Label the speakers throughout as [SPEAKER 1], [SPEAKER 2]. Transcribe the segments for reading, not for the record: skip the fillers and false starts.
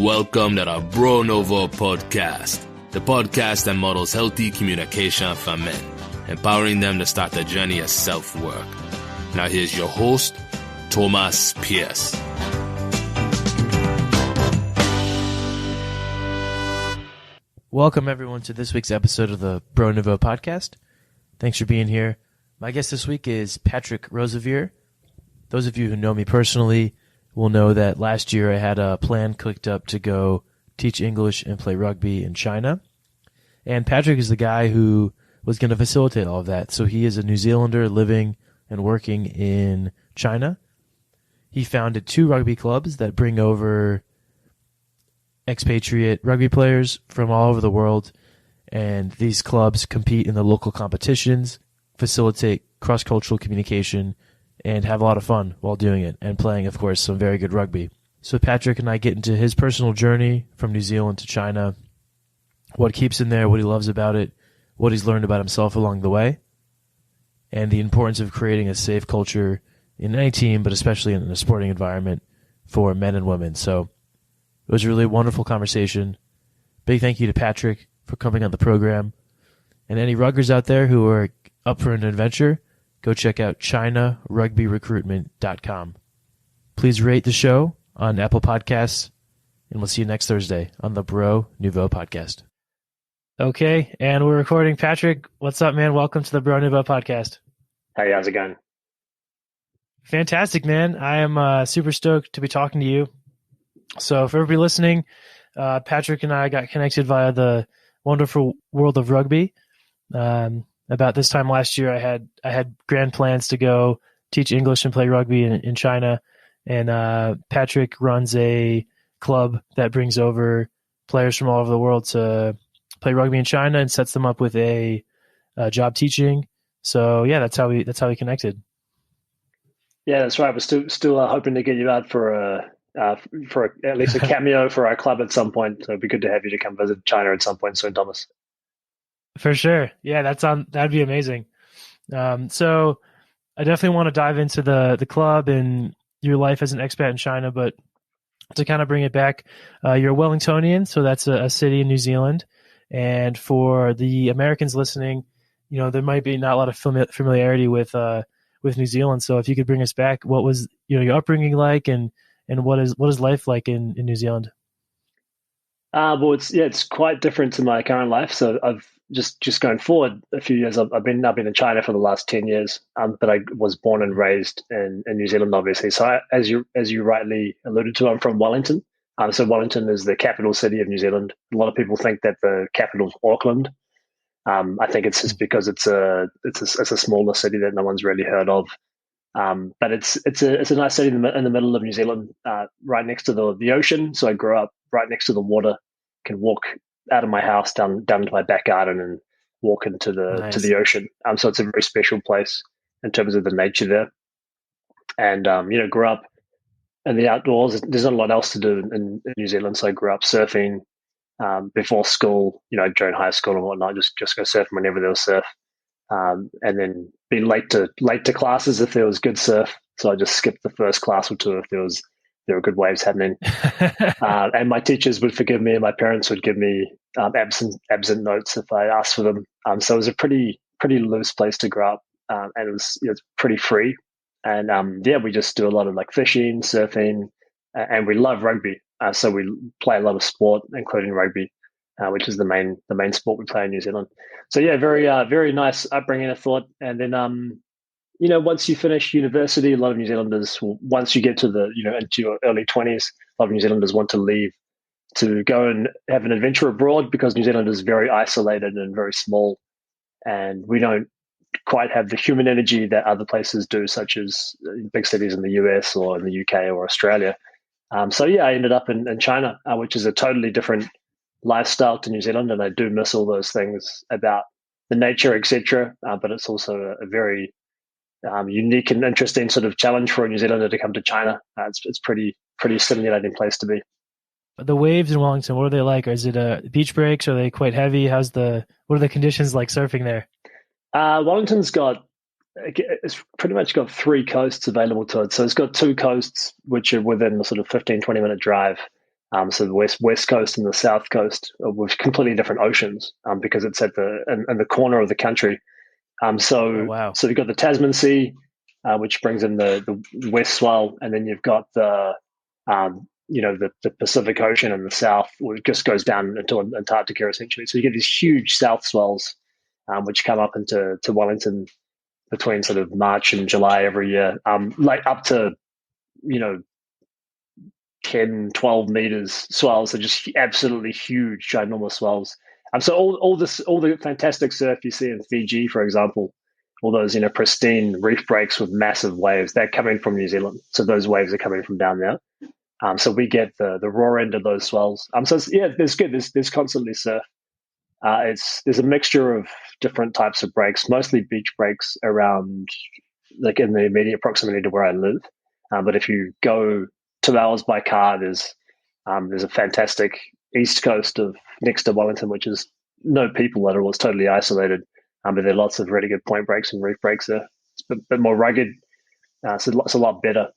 [SPEAKER 1] welcomed at our Bro Nouveau podcast, the podcast that models healthy communication for men, empowering them to start their journey of self-work. Now here's your host, Thomas Pierce.
[SPEAKER 2] Welcome everyone to this week's episode of the Bro Nouveau podcast. Thanks for being here. My guest this week is Patrick Rosevear. Those of you who know me personally will know that last year I had a plan cooked up to go teach English and play rugby in China. And Patrick is the guy who was going to facilitate all of that. So he is a New Zealander living and working in China. He founded 2 rugby clubs that bring over expatriate rugby players from all over the world. And these clubs compete in the local competitions, facilitate cross-cultural communication, and have a lot of fun while doing it, and playing, of course, some very good rugby. So Patrick and I get into his personal journey from New Zealand to China, what keeps him there, what he loves about it, what he's learned about himself along the way, and the importance of creating a safe culture in any team, but especially in a sporting environment for men and women. So it was a really wonderful conversation. Big thank you to Patrick for coming on the program. And any ruggers out there who are up for an adventure, go check out ChinaRugbyRecruitment.com. Please rate the show on Apple Podcasts, and we'll see you next Thursday on the Bro Nouveau podcast. Okay, and we're recording. Patrick, what's up, man? Welcome to the Bro Nouveau podcast.
[SPEAKER 3] Hey, how's it going?
[SPEAKER 2] Fantastic, man. I am super stoked to be talking to you. So for everybody listening, Patrick and I got connected via the wonderful world of rugby. About this time last year, I had grand plans to go teach English and play rugby in China, and Patrick runs a club that brings over players from all over the world to play rugby in China and sets them up with a job teaching. So yeah, that's how we connected.
[SPEAKER 3] Yeah, that's right. We're still hoping to get you out for at least a cameo for our club at some point. So it'd be good to have you to come visit China at some point soon, Thomas.
[SPEAKER 2] For sure. Yeah, that'd be amazing. So I definitely want to dive into the club and your life as an expat in China, but to kind of bring it back, you're a Wellingtonian, so that's a city in New Zealand. And for the Americans listening, you know, there might be not a lot of familiarity with New Zealand. So if you could bring us back, what was, you know, your upbringing like, and what is life like in New Zealand?
[SPEAKER 3] Well, it's quite different to my current life. So I've just going forward a few years. I've been in China for the last 10 years, but I was born and raised in New Zealand, obviously. So as you rightly alluded to, I'm from Wellington. So Wellington is the capital city of New Zealand. A lot of people think that the capital is Auckland. I think it's just because it's a smaller city that no one's really heard of. But it's a nice city in the middle of New Zealand, right next to the ocean. So I grew up right next to the water. Can walk out of my house down to my back garden and walk into the ocean. So it's a very special place in terms of the nature there. And grew up in the outdoors. There's not a lot else to do in New Zealand, so I grew up surfing before school. During high school and whatnot, just go surfing whenever there was surf. And then be late to classes if there was good surf. So I just skipped the first class or two if there were good waves happening. And my teachers would forgive me, and my parents would give me absent notes if I asked for them. So it was a pretty loose place to grow up, and it's pretty free. And we just do a lot of like fishing, surfing, and we love rugby. So we play a lot of sport, including rugby, which is the main sport we play in New Zealand. So yeah, very nice upbringing, I thought. And then once you finish university, a lot of New Zealanders, once you get to into your early 20s, a lot of New Zealanders want to leave to go and have an adventure abroad, because New Zealand is very isolated and very small, and we don't quite have the human energy that other places do, such as big cities in the US or in the UK or Australia. I ended up in China, which is a totally different lifestyle to New Zealand, and I do miss all those things about the nature, etc. But it's also a very unique and interesting sort of challenge for a New Zealander to come to China. It's pretty stimulating place to be.
[SPEAKER 2] The waves in Wellington, what are they like? Or is it beach breaks? Are they quite heavy? What are the conditions like surfing there?
[SPEAKER 3] Wellington's it's pretty much got 3 coasts available to it. So it's got 2 coasts which are within a sort of 15, 20 minute drive. So the west coast and the south coast with completely different oceans because it's at in the corner of the country.
[SPEAKER 2] Oh, wow.
[SPEAKER 3] So you've got the Tasman Sea, which brings in the west swell, and then you've got the Pacific Ocean in the south, which just goes down into Antarctica essentially. So you get these huge south swells, which come up into Wellington between sort of March and July every year, like up to 10, 12 meters swells are just absolutely huge, ginormous swells. So all the fantastic surf you see in Fiji, for example, all those pristine reef breaks with massive waves, they're coming from New Zealand. So those waves are coming from down there. So we get the raw end of those swells. So there's good. There's constantly surf. There's a mixture of different types of breaks, mostly beach breaks around, like in the immediate proximity to where I live. But if you go 2 hours by car, there's a fantastic east coast of next to Wellington, which is no people at all. It's totally isolated. But there are lots of really good point breaks and reef breaks there. It's a bit more rugged, so it's a lot better.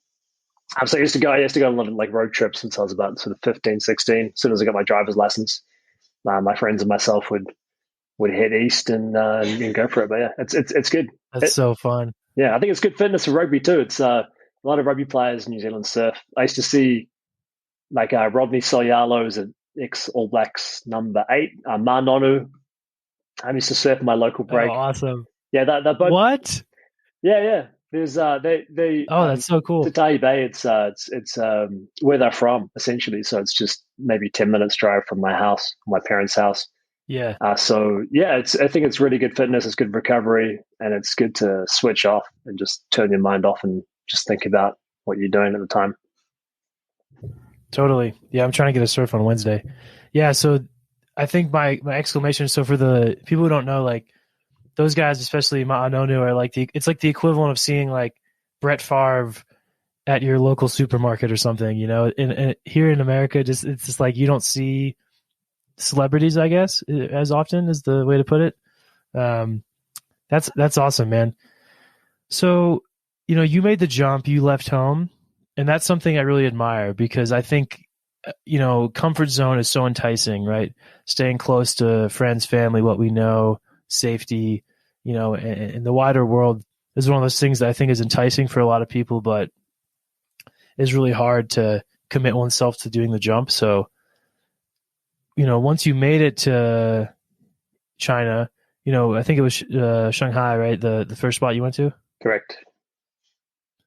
[SPEAKER 3] So I used to go on a lot of like road trips since I was about sort of 15, 16. As soon as I got my driver's license, my friends and myself would head east and go for it. But yeah, it's good.
[SPEAKER 2] That's so fun.
[SPEAKER 3] Yeah, I think it's good fitness for rugby too. It's a lot of rugby players in New Zealand surf. I used to see like Rodney Soyalo's at ex-All Blacks number 8, Manonu. I used to surf in my local break.
[SPEAKER 2] Oh, awesome.
[SPEAKER 3] Yeah, they're both.
[SPEAKER 2] What?
[SPEAKER 3] Yeah. There's they.
[SPEAKER 2] Oh, that's so cool.
[SPEAKER 3] Tatai Bay. It's where they're from essentially. So it's just maybe 10 minutes drive from my house, my parents' house.
[SPEAKER 2] Yeah.
[SPEAKER 3] So yeah, I think it's really good fitness. It's good recovery, and it's good to switch off and just turn your mind off and just think about what you're doing at the time.
[SPEAKER 2] Totally. Yeah, I'm trying to get a surf on Wednesday. Yeah, so I think my exclamation. So for the people who don't know, like those guys, especially Ma'anonu, are like it's like the equivalent of seeing like Brett Favre at your local supermarket or something. And here in America, it's just like you don't see celebrities, I guess, as often is the way to put it. That's awesome, man. So you made the jump, you left home, and that's something I really admire because I think comfort zone is so enticing, right? Staying close to friends, family, what we know, safety, in the wider world is one of those things that I think is enticing for a lot of people, but is really hard to commit oneself to doing the jump. So, once you made it to China, I think it was Shanghai, right? The first spot you went to?
[SPEAKER 3] Correct.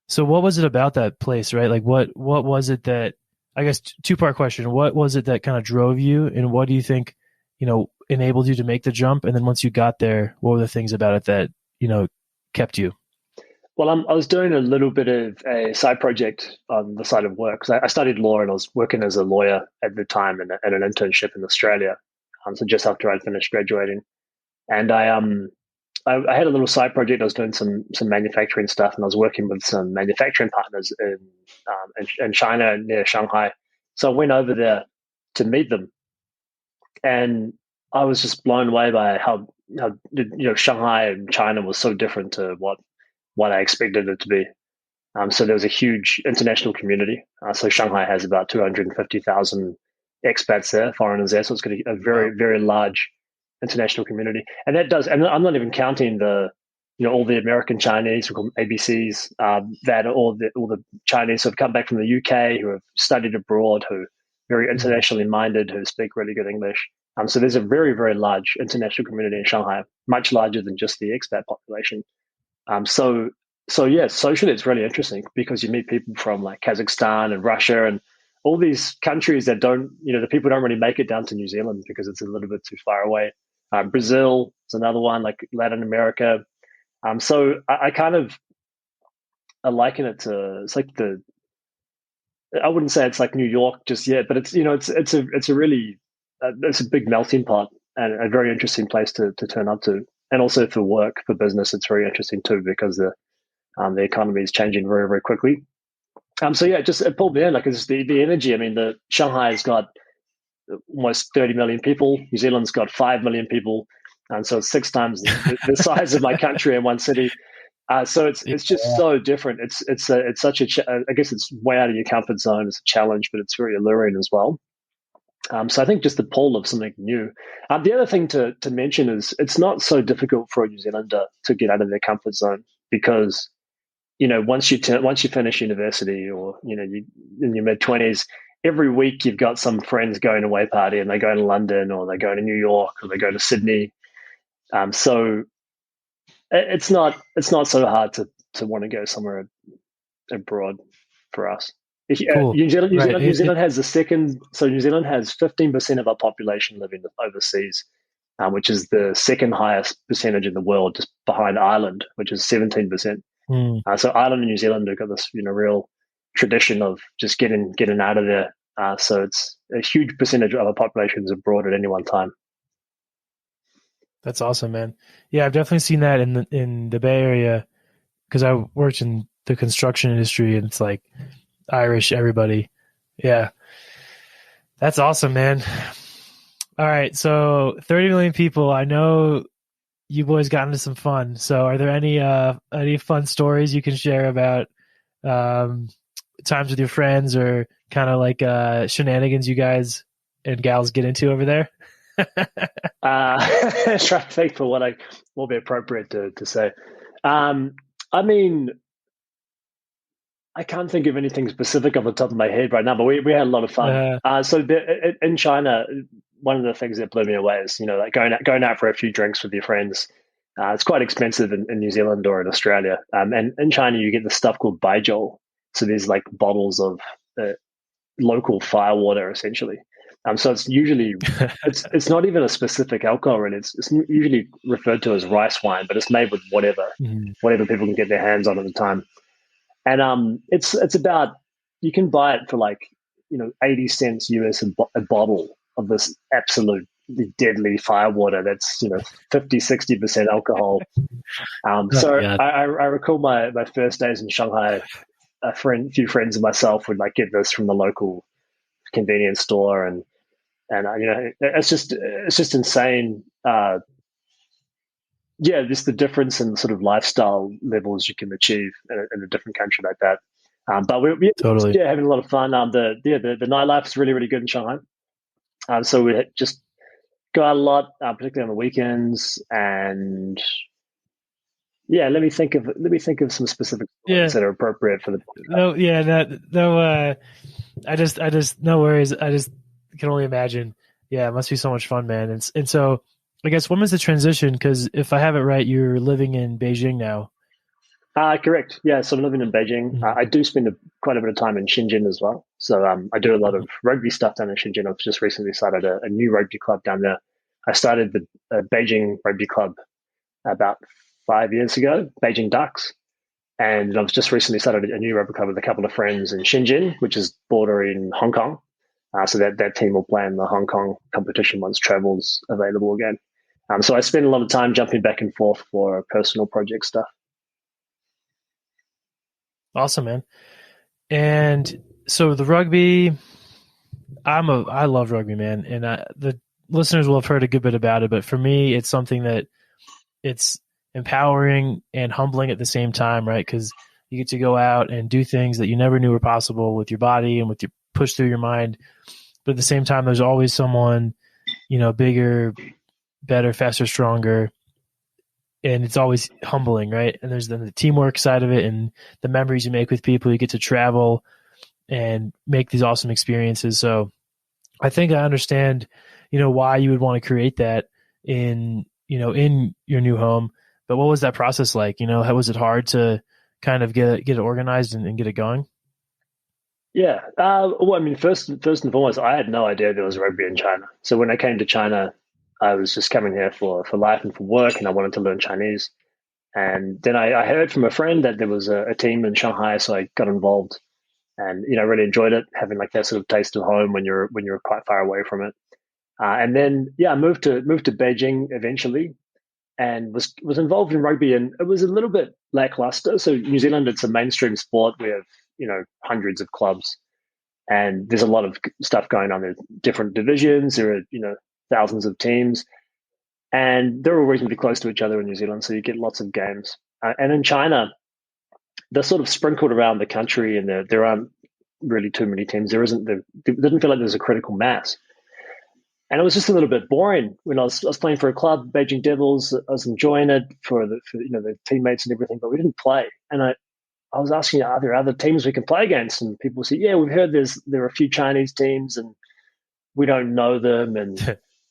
[SPEAKER 2] So what was it about that place, right? Like what was it that, I guess, two-part question. What was it that kind of drove you, and what do you think, enabled you to make the jump? And then once you got there, what were the things about it that, kept you?
[SPEAKER 3] Well, I was doing a little bit of a side project on the side of work because I studied law and I was working as a lawyer at the time in an internship in Australia. So just after I'd finished graduating, and I had a little side project. I was doing some manufacturing stuff, and I was working with some manufacturing partners in China near Shanghai. So I went over there to meet them, and I was just blown away by how Shanghai and China was so different to what I expected it to be. So there was a huge international community. So Shanghai has about 250,000 expats there, foreigners there. So it's got a very, very large international community. And that does, and I'm not even counting all the American Chinese, we call them ABCs, that all the Chinese who have come back from the UK, who have studied abroad, who are very internationally minded, who speak really good English. So there's a very, very large international community in Shanghai, much larger than just the expat population. So yeah, socially it's really interesting because you meet people from like Kazakhstan and Russia and all these countries that don't, the people don't really make it down to New Zealand because it's a little bit too far away. Brazil is another one, like Latin America. So I kind of liken it to, it's like I wouldn't say it's like New York just yet, but it's it's a really it's a big melting pot and a very interesting place to turn up to. And also for work, for business, it's very interesting too because the economy is changing very, very quickly. So yeah, it pulled me in. Like it's the energy. I mean, the Shanghai has got almost 30 million people. New Zealand's got 5 million people, and so it's 6 times the size of my country in one city. So it's just so different. It's such a I guess it's way out of your comfort zone. It's a challenge, but it's very alluring as well. So I think just the pull of something new. The other thing to mention is it's not so difficult for a New Zealander to get out of their comfort zone because once you finish university or you in your mid-20s, every week you've got some friends going away party and they go to London or they go to New York or they go to Sydney. So it's not so hard to want to go somewhere abroad for us.
[SPEAKER 2] Cool.
[SPEAKER 3] New Zealand, New
[SPEAKER 2] Right.
[SPEAKER 3] Zealand, New Zealand has the second. So New Zealand has 15% of our population living overseas, which is the second highest percentage in the world, just behind Ireland, which is 17%. So Ireland and New Zealand have got this real tradition of just getting out of there. So it's a huge percentage of our population is abroad at any one time.
[SPEAKER 2] That's awesome, man. Yeah, I've definitely seen that in the Bay Area because I worked in the construction industry, and it's like Irish everybody. Yeah, that's awesome, man. All right, so 30 million people. I know you boys got into some fun. So, are there any fun stories you can share about times with your friends or kind of like shenanigans you guys and gals get into over there?
[SPEAKER 3] Trying to think for what will be appropriate to say. I mean, I can't think of anything specific off the top of my head right now, but we had a lot of fun. In China, one of the things that blew me away is like going out for a few drinks with your friends. It's quite expensive in New Zealand or in Australia. And in China, you get this stuff called baijiu. So there's like bottles of local firewater, essentially. So it's usually it's not even a specific alcohol, and it's usually referred to as rice wine, but it's made with whatever people can get their hands on at the time. And it's about, you can buy it for like 80 cents US a bottle of this absolute deadly firewater that's 50-60% alcohol. So I recall my first days in Shanghai. Few friends and myself would like get this from the local convenience store, and it's just insane. Just the difference in sort of lifestyle levels you can achieve in a different country like that. But we're
[SPEAKER 2] totally
[SPEAKER 3] having a lot of fun. The nightlife is really, really good in Shanghai. So we just go out a lot, particularly on the weekends. And let me think of some specific points that are appropriate for the.
[SPEAKER 2] I just no worries. I just can only imagine. Yeah, it must be so much fun, man. And so I guess when was the transition? Because if I have it right, you're living in Beijing now.
[SPEAKER 3] Correct. Yeah, so I'm living in Beijing. I do spend quite a bit of time in Shenzhen as well. So I do a lot of rugby stuff down in Shenzhen. I've just recently started a new rugby club down there. I started the Beijing Rugby Club about 5 years ago, Beijing Ducks. And I've just recently started a new rugby club with a couple of friends in Shenzhen, which is bordering Hong Kong. So that team will play in the Hong Kong competition once travel's available again. So I spend a lot of time jumping back and forth for personal project stuff.
[SPEAKER 2] Awesome, man. And so the rugby, I love rugby, man. And the listeners will have heard a good bit about it, but for me, it's something that it's empowering and humbling at the same time, right? Because you get to go out and do things that you never knew were possible with your body and with your push through your mind. But at the same time, there's always someone, bigger, better, faster, stronger. And it's always humbling, right? And there's then the teamwork side of it and the memories you make with people. You get to travel and make these awesome experiences. So I think I understand, why you would want to create that in your new home. But what was that process like? How was it hard to kind of get it organized and get it going?
[SPEAKER 3] Yeah. Well, I mean, first and foremost, I had no idea there was rugby in China. So when I came to China, I was just coming here for life and for work, and I wanted to learn Chinese. And then I heard from a friend that there was a team in Shanghai, so I got involved, and really enjoyed it, having like that sort of taste of home when you're quite far away from it. And then I moved to Beijing eventually, and was involved in rugby, and it was a little bit lackluster. So New Zealand, it's a mainstream sport. We have hundreds of clubs, and there's a lot of stuff going on. There's different divisions. There are thousands of teams, and they're all reasonably close to each other in New Zealand, so you get lots of games. And in China, they're sort of sprinkled around the country, and there aren't really too many teams. There didn't feel like there's a critical mass. And it was just a little bit boring when I was playing for a club, Beijing Devils. I was enjoying it for the teammates and everything, but we didn't play. And I was asking, are there other teams we can play against? And people say, yeah, we've heard there are a few Chinese teams and we don't know them. And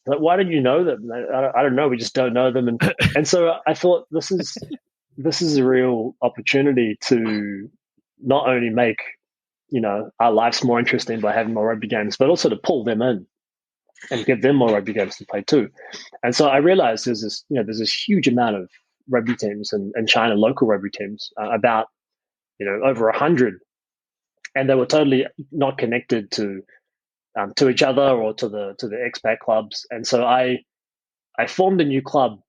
[SPEAKER 3] like, why don't you know them? I don't know. We just don't know them. And so I thought this is a real opportunity to not only make, our lives more interesting by having more rugby games, but also to pull them in and give them more rugby games to play too. And so I realized there's this huge amount of rugby teams in China, local rugby teams, about, over 100, and they were totally not connected to each other or to the expat clubs. And so I formed a new club,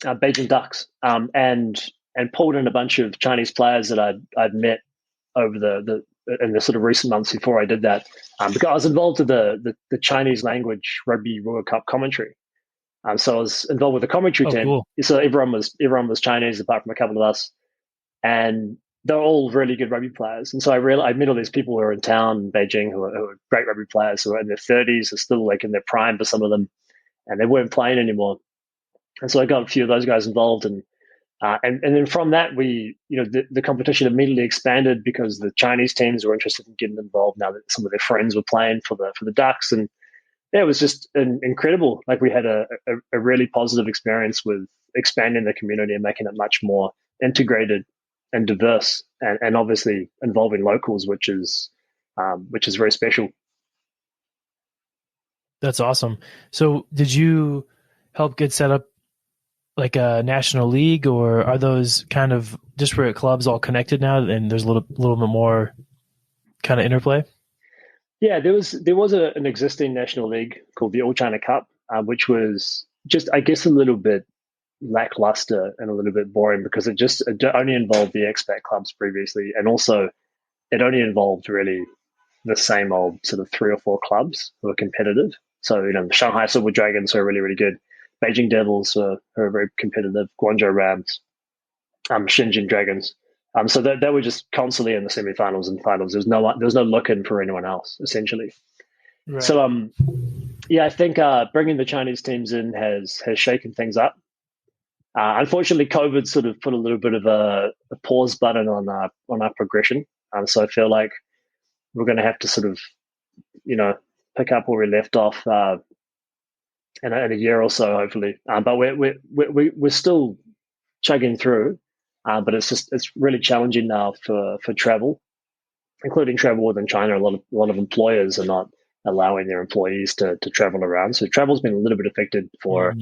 [SPEAKER 3] Beijing Ducks, and pulled in a bunch of Chinese players that I'd met over in the sort of recent months before I did that, because I was involved with the Chinese language Rugby World Cup commentary. So I was involved with the commentary team.
[SPEAKER 2] Cool.
[SPEAKER 3] So everyone was Chinese apart from a couple of us, and they're all really good rugby players. And so I met all these people who are in town in Beijing who are great rugby players who are in their 30s, are still like in their prime for some of them, and they weren't playing anymore. And so I got a few of those guys involved, and then from that, the competition immediately expanded because the Chinese teams were interested in getting involved now that some of their friends were playing for the Ducks. And yeah, it was just incredible. Like, we had a really positive experience with expanding the community and making it much more integrated and diverse, and obviously involving locals, which is very special.
[SPEAKER 2] That's awesome. So did you help get set up like a national league, or are those kind of disparate clubs all connected now and there's a little bit more kind of interplay?
[SPEAKER 3] Yeah, there was an existing national league called the All China Cup, which was just, I guess, a little bit lackluster and a little bit boring because it only involved the expat clubs previously, and also it only involved really the same old sort of 3 or 4 clubs who are competitive. So, the Shanghai Silver Dragons are really, really good. Beijing Devils are very competitive. Guangzhou Rams, Shenzhen Dragons. So they were just constantly in the semifinals and finals. There was no looking for anyone else, essentially. Right. So I think bringing the Chinese teams in has shaken things up. Unfortunately, COVID sort of put a little bit of a pause button on our progression. So I feel like we're going to have to sort of, pick up where we left off in a year or so, hopefully. But we're still chugging through. But it's really challenging now for travel, including travel within China. A lot of employers are not allowing their employees to travel around. So travel's been a little bit affected for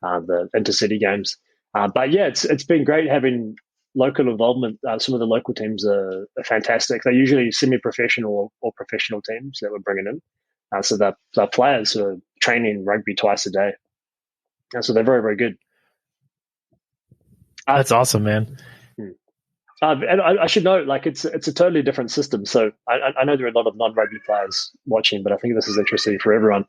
[SPEAKER 3] the intercity games. But yeah, it's been great having local involvement. Some of the local teams are fantastic. They're usually semi-professional or professional teams that we're bringing in. So the players are training rugby twice a day. So they're very, very good.
[SPEAKER 2] That's awesome, man.
[SPEAKER 3] And I should note, like, it's a totally different system. So I know there are a lot of non-rugby players watching, but I think this is interesting for everyone.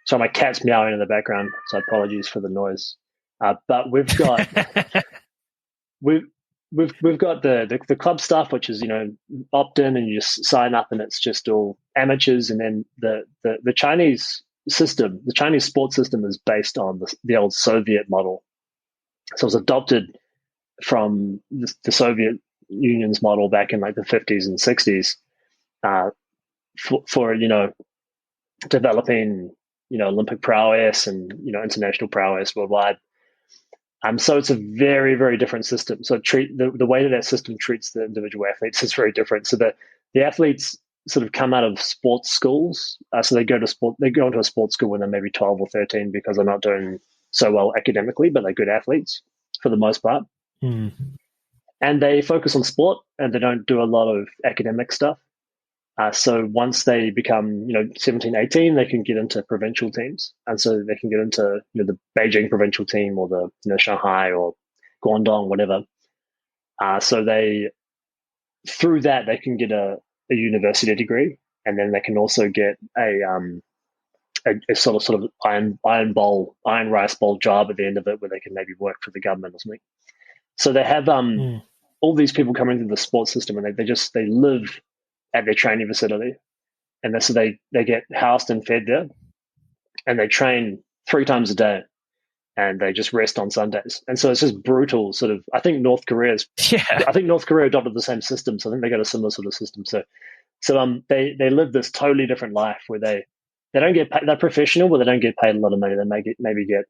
[SPEAKER 3] So my cat's meowing in the background, so apologies for the noise. But we've got we've got the club stuff, which is opt in and you just sign up, and it's just all amateurs. And then the Chinese system, the Chinese sports system, is based on the old Soviet model. So it was adopted from the Soviet Union's model back in like the 50s and 60s for developing Olympic prowess and international prowess worldwide. So it's a very, very different system. So the way that system treats the individual athletes is very different. So the athletes sort of come out of sports schools. So they go into a sports school when they're maybe 12 or 13 because they're not doing so well academically, but they're good athletes for the most part. And they focus on sport and they don't do a lot of academic stuff. So once they become 17, 18, they can get into provincial teams. And so they can get into the Beijing provincial team or the Shanghai or Guangdong, whatever. So through that, they can get a university degree, and then they can also get a sort of iron rice bowl job at the end of it, where they can maybe work for the government or something. So they have all these people coming through the sports system, and they live at their training facility, and so they get housed and fed there. and they train 3 times a day, and they just rest on Sundays. And so it's just brutal. Sort of, I think North Korea adopted the same system, so I think they got a similar sort of system. So they live this totally different life where they don't get paid. They're professional, but they don't get paid a lot of money. They maybe get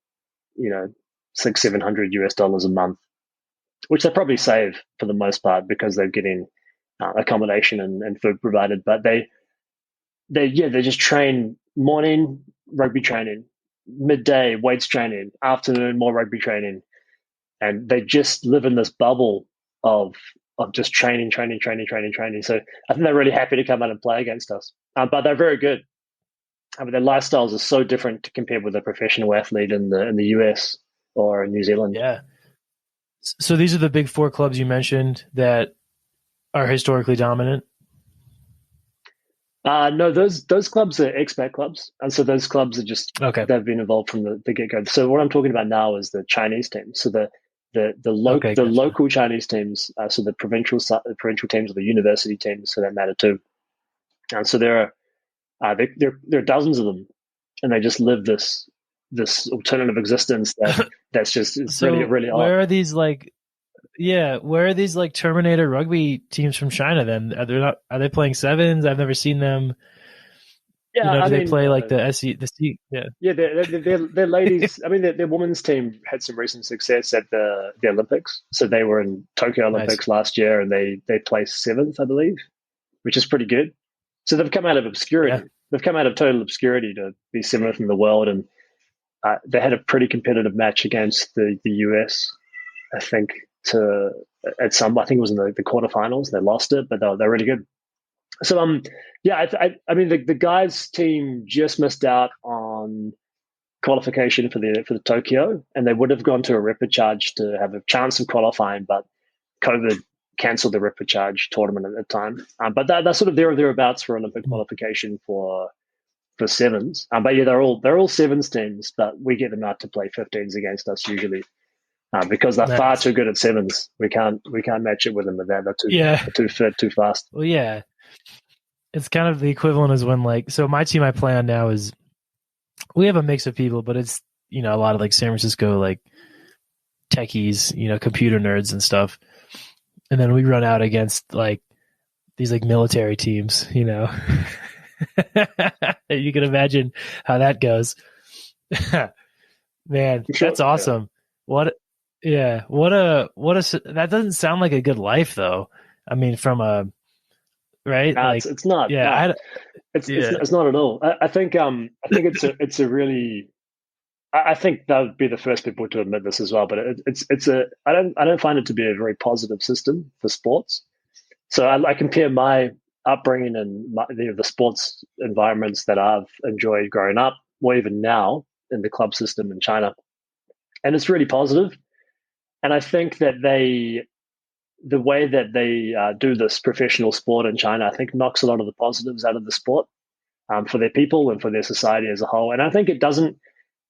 [SPEAKER 3] $600-700 a month, which they probably save for the most part because they're getting accommodation and food provided. But they just train morning rugby training, midday weights training, afternoon more rugby training, and they just live in this bubble of just training. So I think they're really happy to come out and play against us. But they're very good. I mean, their lifestyles are so different compared with a professional athlete in the US or in New Zealand.
[SPEAKER 2] Yeah. So these are the big four clubs you mentioned that are historically dominant?
[SPEAKER 3] No, those clubs are expat clubs, and so those clubs are just they've been involved from the get-go. So what I'm talking about now is the Chinese teams. So the local Chinese teams, so the provincial teams or the university teams, for that matter too. And so there are dozens of them, and they just live this alternative existence that's just really really odd.
[SPEAKER 2] Where are these where are these Terminator rugby teams from China then? Are they playing sevens? I've never seen them.
[SPEAKER 3] Yeah,
[SPEAKER 2] do they play the C? Yeah.
[SPEAKER 3] Yeah, they're ladies. I mean, their women's team had some recent success at the Olympics. So they were in Tokyo Olympics last year, and they placed 7th, I believe, which is pretty good. So they've come out of obscurity. Yeah. They've come out of total obscurity to be 7th in the world, and they had a pretty competitive match against the US, I think. I think it was in the quarterfinals. They lost it, but they're really good. So I mean the guys' team just missed out on qualification for the Tokyo, and they would have gone to a repechage to have a chance of qualifying, but COVID cancelled the repechage tournament at the time. But that's sort of there or thereabouts for Olympic qualification for sevens. But yeah, they're all sevens teams, but we get them out to play 15s against us usually. Because they're far too good at sevens. We can't match it with them with that. They're too fit, too fast.
[SPEAKER 2] Well, yeah. It's kind of the equivalent as when so my team I play on now is, we have a mix of people, but it's, a lot of San Francisco, techies, computer nerds and stuff. And then we run out against these military teams, You can imagine how that goes. Man, that's awesome. Yeah. That doesn't sound like a good life though. I mean, from a, right?
[SPEAKER 3] It's not. Yeah. It's not at all. I think it's a really, I think that would be the first people to admit this as well, but I don't find it to be a very positive system for sports. So I compare my upbringing and the sports environments that I've enjoyed growing up, or even now in the club system in China. And it's really positive. And I think that the way that they do this professional sport in China, I think knocks a lot of the positives out of the sport for their people and for their society as a whole. And I think it doesn't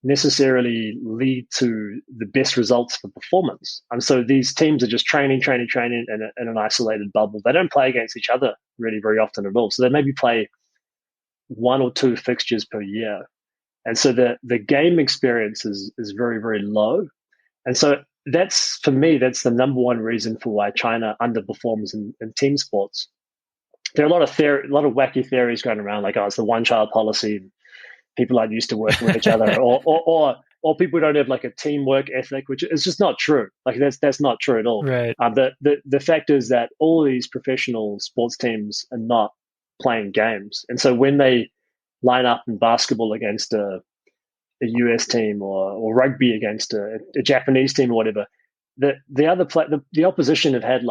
[SPEAKER 3] necessarily lead to the best results for performance. So these teams are just training in an isolated bubble. They don't play against each other really very often at all. So they maybe play 1 or 2 fixtures per year. And so the game experience is very, very low. And so for me, that's the number one reason for why China underperforms in team sports. There are a lot of wacky theories going around, it's the one-child policy. People aren't used to working with each other, or people don't have a teamwork ethic, which is just not true. That's not true at all.
[SPEAKER 2] Right.
[SPEAKER 3] The fact is that all these professional sports teams are not playing games, and so when they line up in basketball against a US team or rugby against a Japanese team or whatever, the opposition have had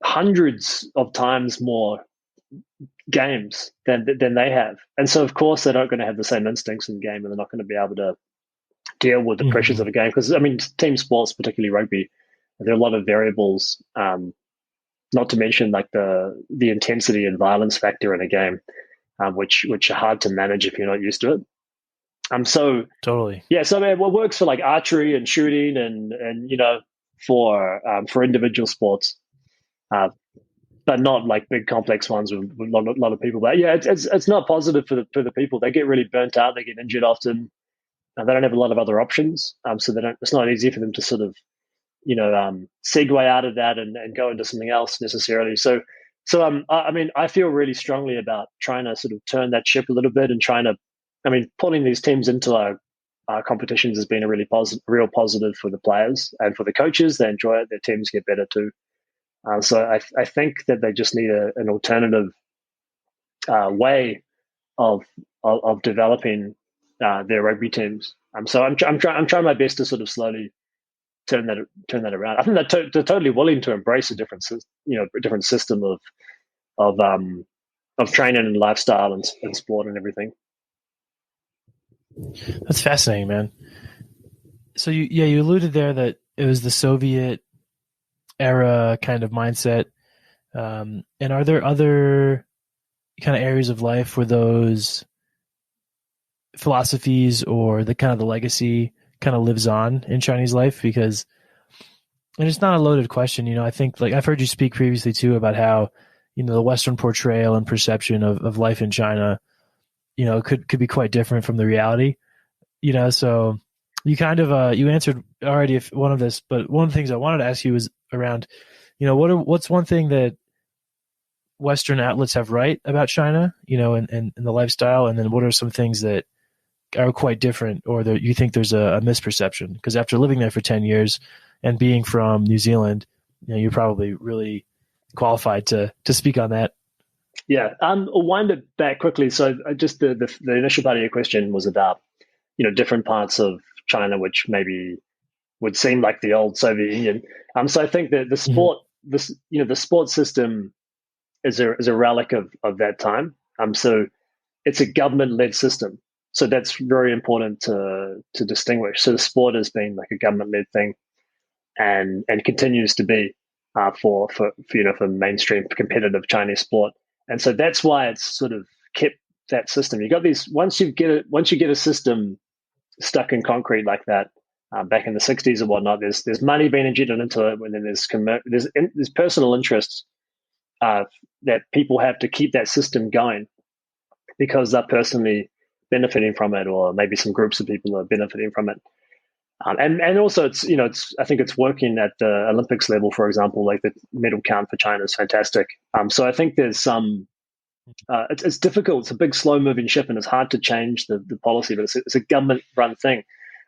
[SPEAKER 3] hundreds of times more games than they have, and so of course they're not going to have the same instincts in the game, and they're not going to be able to deal with the pressures of a game. Because team sports, particularly rugby, there are a lot of variables. Not to mention the intensity and violence factor in a game, which are hard to manage if you're not used to it. So
[SPEAKER 2] totally.
[SPEAKER 3] Yeah. So what works for archery and shooting and for individual sports, but not like big complex ones with a lot of people. But yeah, it's not positive for the people. They get really burnt out. They get injured often. And they don't have a lot of other options. So they don't. It's not easy for them to sort of segue out of that and go into something else necessarily. So I mean, I feel really strongly about trying to sort of turn that ship a little bit and pulling these teams into our competitions has been a really real positive for the players and for the coaches. They enjoy it. Their teams get better too. So I think that they just need an alternative way of developing their rugby teams. So I'm trying my best to sort of slowly turn that around. I think they're totally willing to embrace a different system of training and lifestyle and sport and everything.
[SPEAKER 2] That's fascinating, man. So you alluded there that it was the Soviet era kind of mindset. And are there other kind of areas of life where those philosophies or the kind of the legacy kind of lives on in Chinese life? Because, and it's not a loaded question, I think, like, I've heard you speak previously too about how, the Western portrayal and perception of life in China, could be quite different from the reality, so you kind of, you answered already one of this, but one of the things I wanted to ask you was around, what's one thing that Western outlets have right about China, and the lifestyle, and then what are some things that are quite different, or that you think there's a misperception? Because after living there for 10 years and being from New Zealand, you're probably really qualified to speak on that.
[SPEAKER 3] Yeah, I'll wind it back quickly. So just the initial part of your question was about, different parts of China, which maybe would seem like the old Soviet Union. So I think that the sport, the sports system is a relic of that time. So it's a government-led system. So that's very important to distinguish. So the sport has been like a government-led thing, and continues to be for mainstream competitive Chinese sport. And so that's why it's sort of kept that system. You got these once you get a system stuck in concrete like that back in the 60s or whatnot. There's money being injected into it, and then there's personal interests that people have to keep that system going because they're personally benefiting from it, or maybe some groups of people are benefiting from it. And also it's I think it's working at the Olympics level, for example. Like the medal count for China is fantastic. So I think there's some it's difficult. It's a big slow moving ship, and it's hard to change the policy, but it's a government run thing.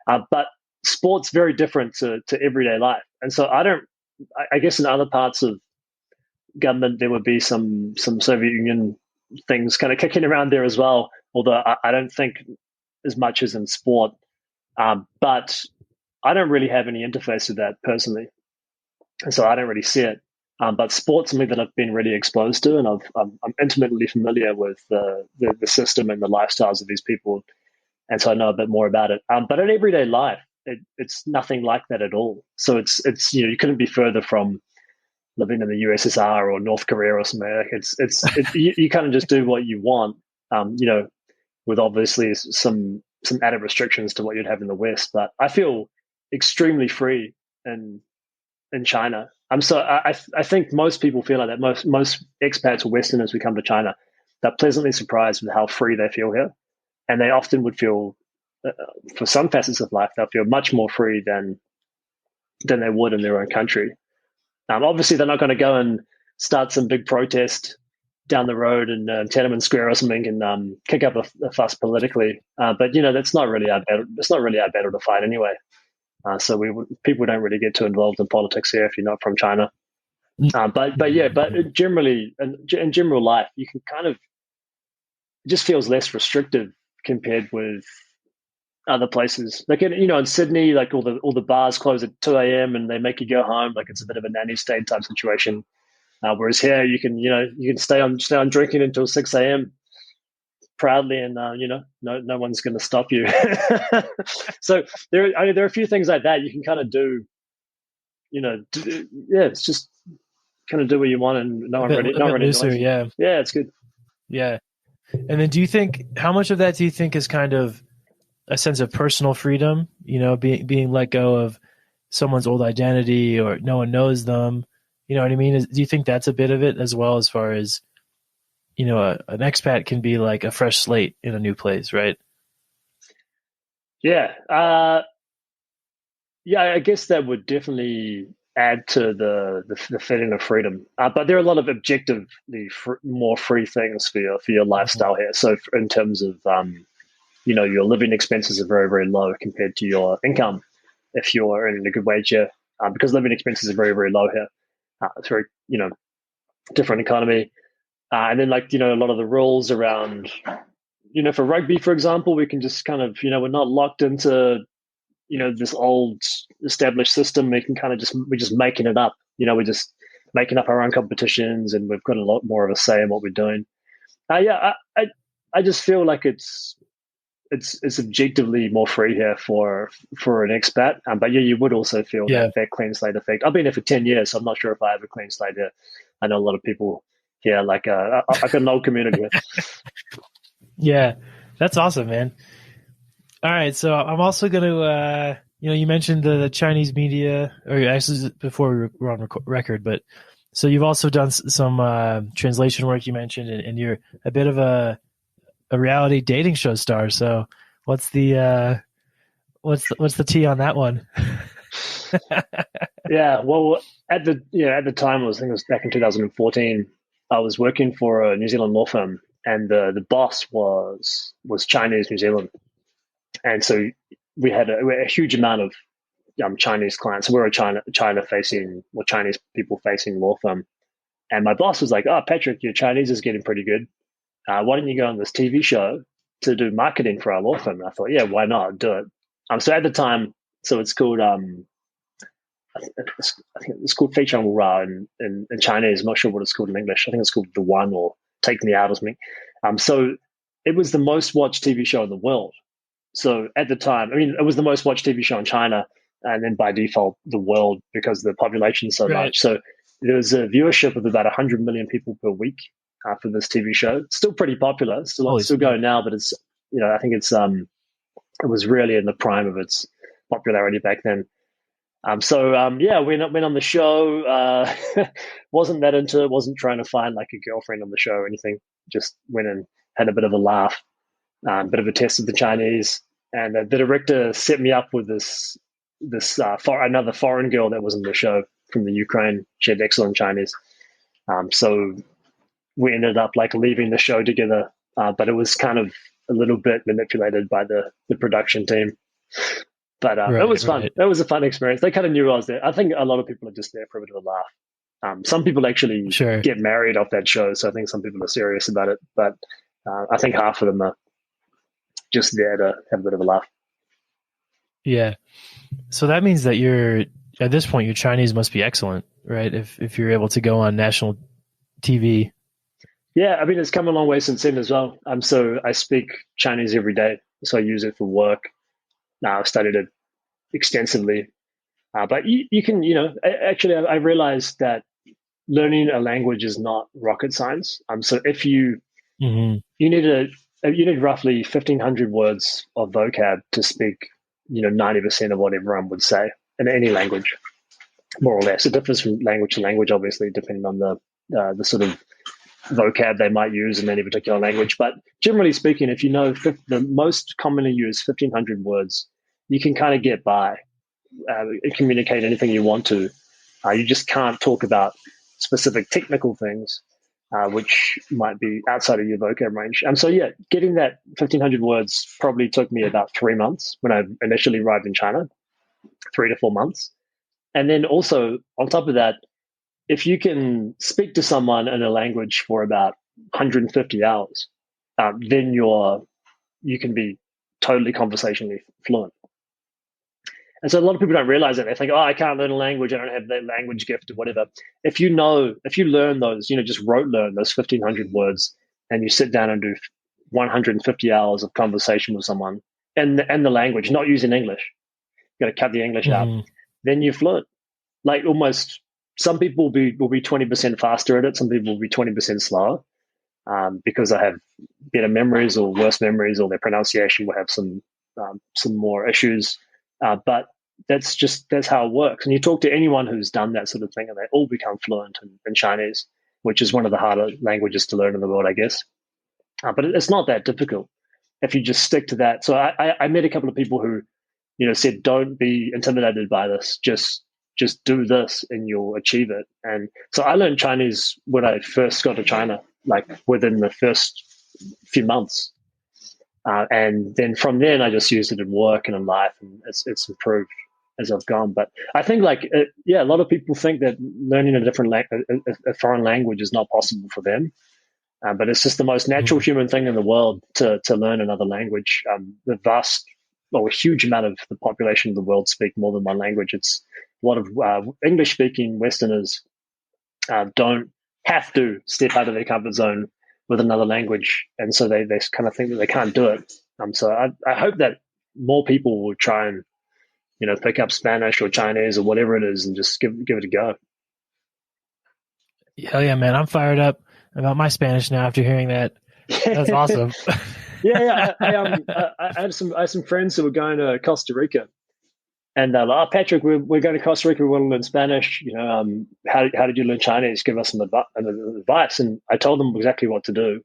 [SPEAKER 3] But sport's very different to everyday life. And so I guess in other parts of government there would be some Soviet Union things kind of kicking around there as well, although I don't think as much as in sport. But I don't really have any interface with that personally, and so I don't really see it. But sport's something that I've been really exposed to, and I'm intimately familiar with the system and the lifestyles of these people, and so I know a bit more about it. But in everyday life, it's nothing like that at all. So it's you couldn't be further from living in the USSR or North Korea or something. Like you kind of just do what you want, with obviously some added restrictions to what you'd have in the West. But I feel extremely free in China. So I think most people feel like that. Most expats or Westerners who come to China, they're pleasantly surprised with how free they feel here, and they often would feel, for some facets of life, they'll feel much more free than they would in their own country. Obviously, they're not going to go and start some big protest down the road in Tiananmen Square or something and kick up a fuss politically. But that's not really our battle. It's not really our battle to fight anyway. So people don't really get too involved in politics here if you're not from China. But generally, in general life, you can kind of, it just feels less restrictive compared with other places. Like in Sydney, like all the bars close at 2 a.m. and they make you go home. Like it's a bit of a nanny state type situation. Whereas here, you can stay on drinking until 6 a.m. proudly, and no one's going to stop you. So there are a few things like that you can kind of do. It's just kind of do what you want, and no one really knows.
[SPEAKER 2] Yeah,
[SPEAKER 3] it's good.
[SPEAKER 2] Yeah, and then how much of that do you think is kind of a sense of personal freedom? Being let go of someone's old identity, or no one knows them. You know what I mean? Do you think that's a bit of it as well, as far as, an expat can be like a fresh slate in a new place, right?
[SPEAKER 3] Yeah. Yeah, I guess that would definitely add to the feeling of freedom. But there are a lot of objectively more free things for your
[SPEAKER 2] Mhm.
[SPEAKER 3] lifestyle here. So in terms of your living expenses are very, very low compared to your income if you're earning a good wage here, because living expenses are very, very low here. It's very different economy, and then a lot of the rules around for rugby, for example, we can just kind of we're not locked into this old established system. We can kind of we're just making it up. We're just making up our own competitions, and we've got a lot more of a say in what we're doing. Yeah, I just feel like it's objectively more free here for an expat. But yeah, you would also feel
[SPEAKER 2] Yeah.
[SPEAKER 3] that clean slate effect. I've been here for 10 years, so I'm not sure if I have a clean slate here. I know a lot of people here, I've got an old community here.
[SPEAKER 2] Yeah. That's awesome, man. All right. So I'm also going to, you mentioned the Chinese media, or actually before we were on record, but so you've also done some translation work, you mentioned, and you're a bit of a reality dating show star. So what's the tea on that one?
[SPEAKER 3] Yeah, well, at the time, I think it was back in 2014. I was working for a New Zealand law firm, and the boss was Chinese New Zealand, and so we had a huge amount of Chinese clients. So we're a China facing or Chinese people facing law firm, and my boss was like, "Oh, Patrick, your Chinese is getting pretty good. Why don't you go on this TV show to do marketing for our law firm?" And I thought, "Yeah, why not do it?" So at the time, so it's called I think it's called Fei Chang Wu Ra in Chinese. I'm not sure what it's called in English. I think it's called The One or Take Me Out or something. So it was the most watched TV show in the world. So at the time, I mean, it was the most watched TV show in China, and then by default, the world, because the population is so
[SPEAKER 2] Right.
[SPEAKER 3] large. So there was a viewership of about 100 million people per week for this TV show. It's still pretty popular. It's still going now, but it's I think it was really in the prime of its popularity back then. Yeah, went on the show. Wasn't that into it. Wasn't trying to find like a girlfriend on the show or anything. Just went and had a bit of a laugh, bit of a test of the Chinese. And the director set me up with another foreign girl that was in the show from the Ukraine. She had excellent Chinese. So we ended up like leaving the show together, but it was kind of a little bit manipulated by the production team. But it was fun. Right. It was a fun experience. They kind of knew I was there. I think a lot of people are just there for a bit of a laugh. Some people actually get married off that show, so I think some people are serious about it. But I think half of them are just there to have a bit of a laugh.
[SPEAKER 2] Yeah. So that means that at this point, your Chinese must be excellent, right? If you're able to go on national TV.
[SPEAKER 3] Yeah, I mean, it's come a long way since then as well. So I speak Chinese every day, so I use it for work. Now I've studied it extensively, but you can, actually, I realized that learning a language is not rocket science. So if you you need roughly 1,500 words of vocab to speak, 90% of what everyone would say in any language, more or less. It differs from language to language, obviously, depending on the sort of vocab they might use in any particular language. But generally speaking, if you know the most commonly used 1,500 words, you can kind of get by, communicate anything you want to. You just can't talk about specific technical things, which might be outside of your vocab range. So yeah, getting that 1,500 words probably took me about 3 months when I initially arrived in China, 3 to 4 months. And then also on top of that, if you can speak to someone in a language for about 150 hours, then you can be totally conversationally fluent. And so a lot of people don't realize that. They think, "Oh, I can't learn a language. I don't have that language gift or whatever." If you learn those, just rote learn those 1,500 words, and you sit down and do 150 hours of conversation with someone and the language, not using English, you got to cut the English out, then you're fluent. Like almost, some people will be 20% faster at it. Some people will be 20% slower because they have better memories or worse memories, or their pronunciation will have some more issues. But that's how it works. And you talk to anyone who's done that sort of thing, and they all become fluent in Chinese, which is one of the harder languages to learn in the world, I guess. But it's not that difficult if you just stick to that. So I met a couple of people who, said, don't be intimidated by this. Just do this and you'll achieve it. And so I learned Chinese when I first got to China, like within the first few months. And then from then I just used it in work and in life, and it's improved as I've gone. But I think a lot of people think that learning a foreign language is not possible for them. But it's just the most natural human thing in the world to learn another language. A huge amount of the population of the world speak more than one language. It's a lot of English-speaking Westerners don't have to step out of their comfort zone with another language, and so they kind of think that they can't do it. So I hope that more people will try and pick up Spanish or Chinese or whatever it is and just give it a go.
[SPEAKER 2] Hell yeah, man! I'm fired up about my Spanish now after hearing that. That's awesome.
[SPEAKER 3] Yeah. I had some friends who were going to Costa Rica, and they're like, Patrick, we're going to Costa Rica. We want to learn Spanish. How did you learn Chinese? Give us some advice. And I told them exactly what to do,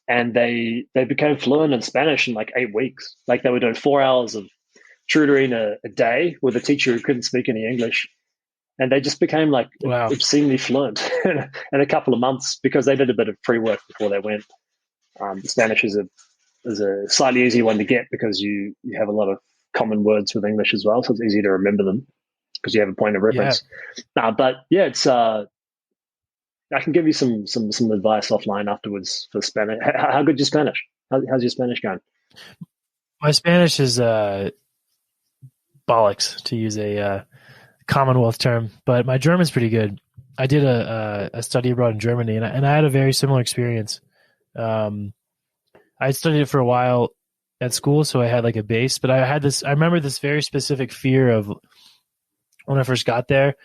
[SPEAKER 3] and they became fluent in Spanish in like 8 weeks. Like they were doing 4 hours of tutoring a day with a teacher who couldn't speak any English. And they just became like obscenely fluent in a couple of months because they did a bit of free work before they went. Spanish is a slightly easier one to get because you have a lot of common words with English as well, so it's easy to remember them because you have a point of reference. Yeah. But yeah, it's I can give you some advice offline afterwards for Spanish. How good is your Spanish? How's your Spanish going?
[SPEAKER 2] My Spanish is bollocks, to use a Commonwealth term, but my German's pretty good. I did a study abroad in Germany, and I had a very similar experience. I studied it for a while at school, so I had like a base, but I remember this very specific fear of when I first got there,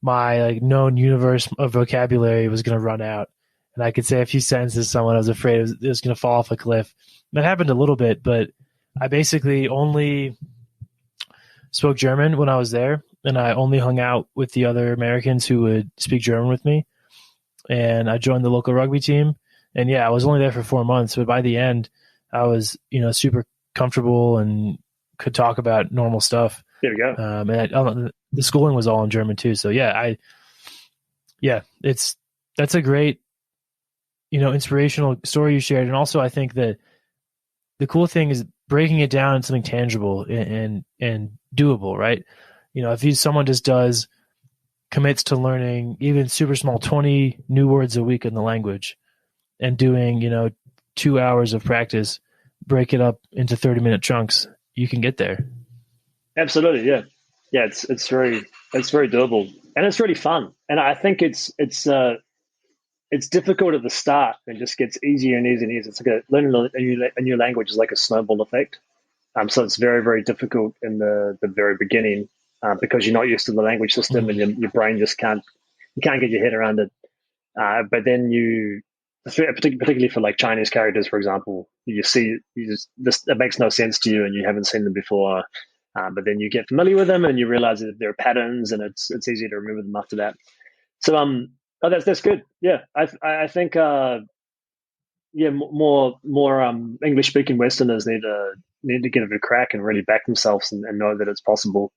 [SPEAKER 2] my like known universe of vocabulary was going to run out, and I could say a few sentences to someone. I was afraid it was going to fall off a cliff. That happened a little bit, but I basically only spoke German when I was there, and I only hung out with the other Americans who would speak German with me. And I joined the local rugby team. And yeah, I was only there for 4 months, but by the end, I was, super comfortable and could talk about normal stuff.
[SPEAKER 3] There we go.
[SPEAKER 2] And the schooling was all in German too. So that's a great, inspirational story you shared. And also I think that the cool thing is breaking it down into something tangible and doable, right? If someone just commits to learning even super small 20 new words a week in the language and doing, 2 hours of practice, break it up into 30-minute chunks, you can get there.
[SPEAKER 3] Absolutely. Yeah. Yeah. It's very doable, and it's really fun. And I think it's difficult at the start and just gets easier and easier and easier. It's like learning a new language is like a snowball effect. So it's very, very difficult in the very beginning because you're not used to the language system, and your brain just can't get your head around it. But then particularly for like Chinese characters, for example, it makes no sense to you and you haven't seen them before. But then you get familiar with them and you realize that there are patterns, and it's easy to remember them after that. So that's good. Yeah, I think more English speaking Westerners need to give it a crack and really back themselves and know that it's possible.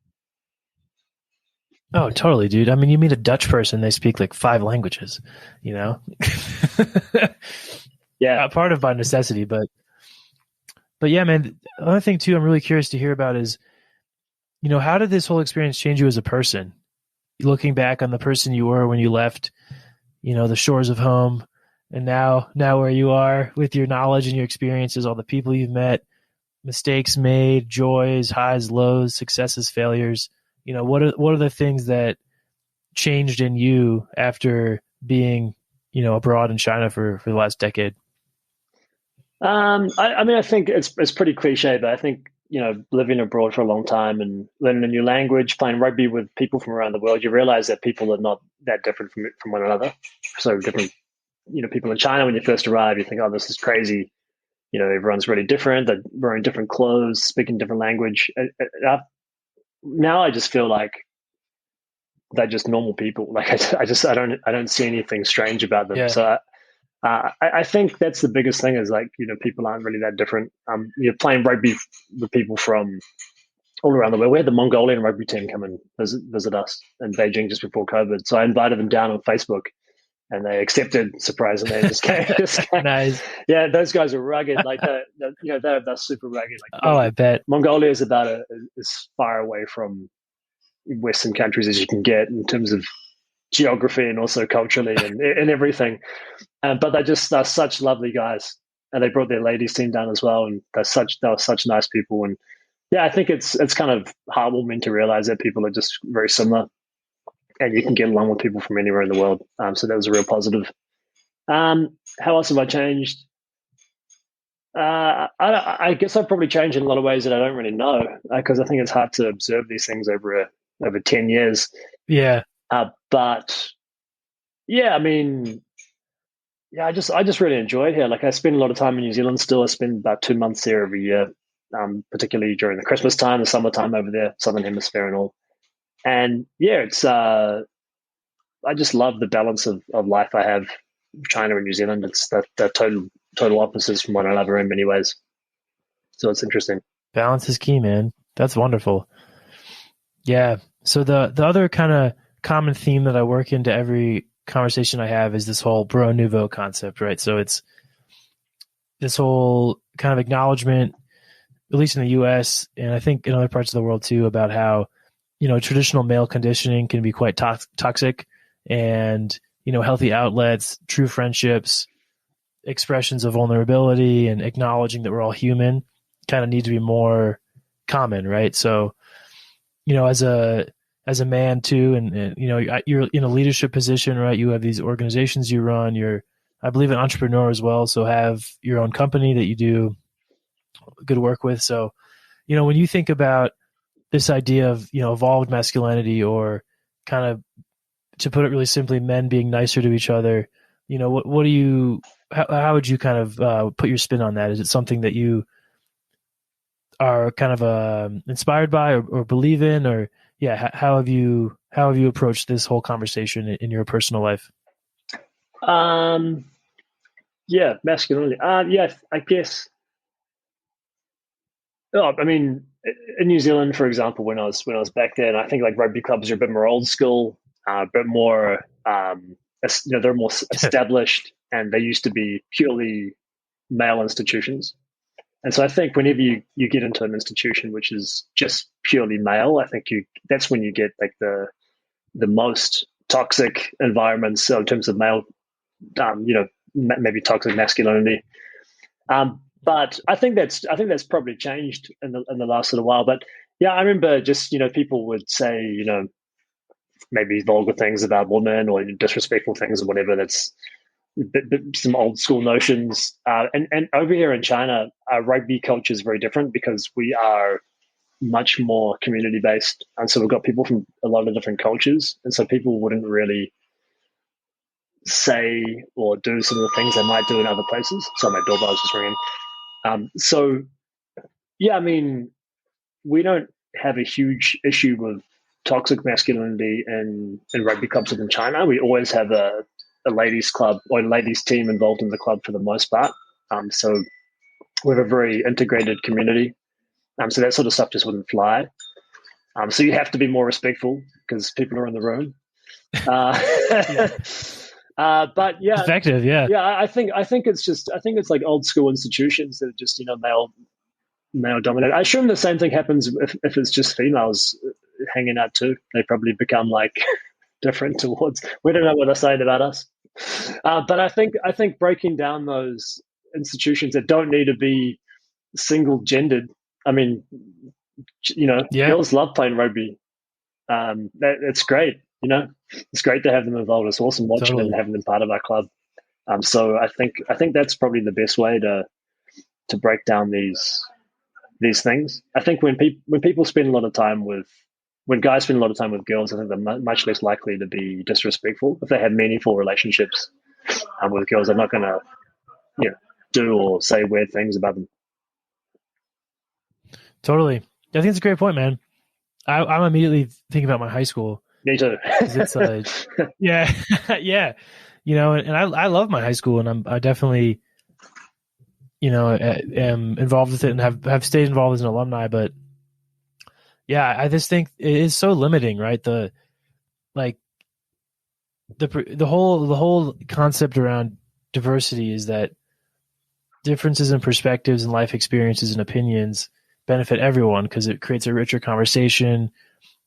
[SPEAKER 2] Oh, totally, dude. I mean, you meet a Dutch person, they speak like 5 languages, Yeah. Part of by necessity, but yeah, man, the other thing too I'm really curious to hear about is, how did this whole experience change you as a person? Looking back on the person you were when you left, the shores of home, and now where you are with your knowledge and your experiences, all the people you've met, mistakes made, joys, highs, lows, successes, failures. What are the things that changed in you after being, abroad in China for the last decade?
[SPEAKER 3] I think it's pretty cliche, but I think, living abroad for a long time and learning a new language, playing rugby with people from around the world, you realize that people are not that different from one another. So different, people in China, when you first arrive, you think, oh, this is crazy. Everyone's really different. They're wearing different clothes, speaking different language. now I just feel like they're just normal people. Like I don't see anything strange about them.
[SPEAKER 2] Yeah.
[SPEAKER 3] So I think that's the biggest thing is like, people aren't really that different. You're playing rugby with people from all around the world. We had the Mongolian rugby team come and visit us in Beijing just before COVID. So I invited them down on Facebook and they accepted, surprisingly. Just came.
[SPEAKER 2] Nice.
[SPEAKER 3] Yeah, those guys are rugged. Like they're super rugged. Like
[SPEAKER 2] I bet.
[SPEAKER 3] Mongolia is about as far away from Western countries as you can get in terms of geography and also culturally and everything. But they're such lovely guys, and they brought their ladies team down as well. And they were such nice people. And yeah, I think it's kind of heartwarming to realize that people are just very similar, and you can get along with people from anywhere in the world. So that was a real positive. How else have I changed? I guess I've probably changed in a lot of ways that I don't really know, because I think it's hard to observe these things over 10 years.
[SPEAKER 2] Yeah.
[SPEAKER 3] But yeah, I mean, yeah, I just really enjoy it here. Like I spend a lot of time in New Zealand still. I spend about 2 months there every year, particularly during the Christmas time, the summertime over there, Southern Hemisphere and all. And yeah, it's I just love the balance of life I have. China and New Zealand, it's the total opposites from one another in many ways. So it's interesting.
[SPEAKER 2] Balance is key, man. That's wonderful. Yeah. So the other kind of common theme that I work into every conversation I have is this whole bro nouveau concept, right? So it's this whole kind of acknowledgement, at least in the US, and I think in other parts of the world too, about how, traditional male conditioning can be quite toxic, and, healthy outlets, true friendships, expressions of vulnerability, and acknowledging that we're all human kind of need to be more common, right? So, as a man too, and you're in a leadership position, right? You have these organizations you run. You're, I believe, an entrepreneur as well. So have your own company that you do good work with. So, when you think about this idea of, evolved masculinity, or kind of, to put it really simply, men being nicer to each other, what do you, how would you kind of put your spin on that? Is it something that you are kind of inspired by or believe in, or yeah, how have you approached this whole conversation in your personal life?
[SPEAKER 3] Yeah, masculinity. Yeah, I guess. Oh, I mean, in New Zealand, for example, when I was back then, I think like rugby clubs are a bit more old school, a bit more, they're more established, and they used to be purely male institutions. And so I think whenever you get into an institution which is just purely male, I think that's when you get like the most toxic environments, so in terms of male, maybe toxic masculinity. But I think that's probably changed in the last little while. But yeah, I remember just people would say maybe vulgar things about women or disrespectful things or whatever. That's some old school notions. And over here in China, our rugby culture is very different because we are much more community based, and so we've got people from a lot of different cultures, and so people wouldn't really say or do some of the things they might do in other places. So my doorbell's just ringing. So yeah, I mean, we don't have a huge issue with toxic masculinity in rugby clubs within China. We always have a ladies club or a ladies team involved in the club for the most part. So we have a very integrated community. So that sort of stuff just wouldn't fly. So you have to be more respectful because people are in the room. But yeah,
[SPEAKER 2] effective. Yeah.
[SPEAKER 3] Yeah. I think it's like old school institutions that are just, male dominated. I assume the same thing happens if it's just females hanging out too. They probably become like different towards, we don't know what they're saying about us. But I think breaking down those institutions that don't need to be single gendered. I mean, girls love playing rugby. It's great. It's great to have them involved. It's awesome watching them and having them part of our club. So I think that's probably the best way to break down these things. I think when people spend a lot of time when guys spend a lot of time with girls, I think they're much less likely to be disrespectful. If they have meaningful relationships with girls, they're not going to do or say weird things about them.
[SPEAKER 2] Totally. I think it's a great point, man. I'm immediately thinking about my high school.
[SPEAKER 3] Me too.
[SPEAKER 2] 'Cause it's yeah, yeah, and I love my high school, and I definitely, am involved with it and have stayed involved as an alumni. But yeah, I just think it is so limiting, right? The whole concept around diversity is that differences in perspectives and life experiences and opinions benefit everyone because it creates a richer conversation.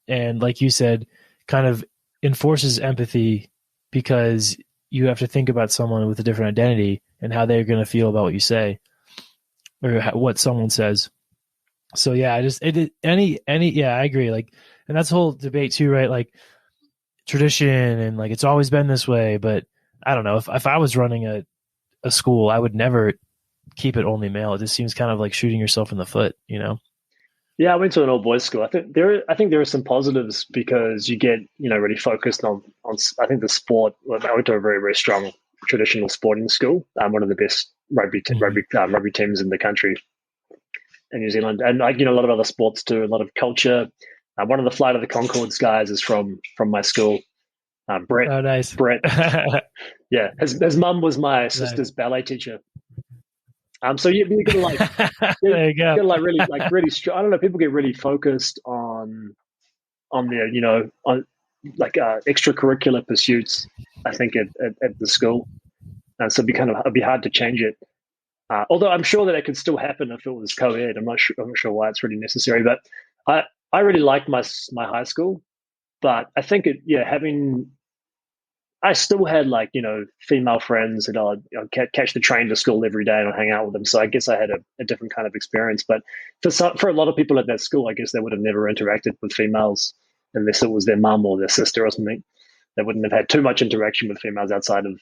[SPEAKER 2] And like you said, kind of enforces empathy because you have to think about someone with a different identity and how they're going to feel about what you say or what someone says. So yeah, I agree. Like, and that's the whole debate too, right? Like tradition and like, it's always been this way, but I don't know if I was running a school, I would never keep it only male. It just seems kind of like shooting yourself in the foot,
[SPEAKER 3] Yeah, I went to an all boys school. I think there are some positives because you get really focused on I think the sport. I went to a very very strong traditional sporting school. One of the best rugby teams in the country in New Zealand, and like a lot of other sports too, a lot of culture. One of the Flight of the Conchords guys is from my school. Brett.
[SPEAKER 2] Oh, nice.
[SPEAKER 3] Brett. Yeah, his mum was my sister's ballet teacher. So you're gonna
[SPEAKER 2] there you go.
[SPEAKER 3] You're gonna really strong. I don't know. People get really focused on their on extracurricular pursuits. I think at the school, and so it'd be hard to change it. Although I'm sure that it could still happen if it was co-ed. I'm not sure why it's really necessary. But I really liked my high school, but I think I still had female friends that I'd catch the train to school every day and I'd hang out with them. So I guess I had a different kind of experience. But for a lot of people at that school, I guess they would have never interacted with females unless it was their mum or their sister or something. They wouldn't have had too much interaction with females outside of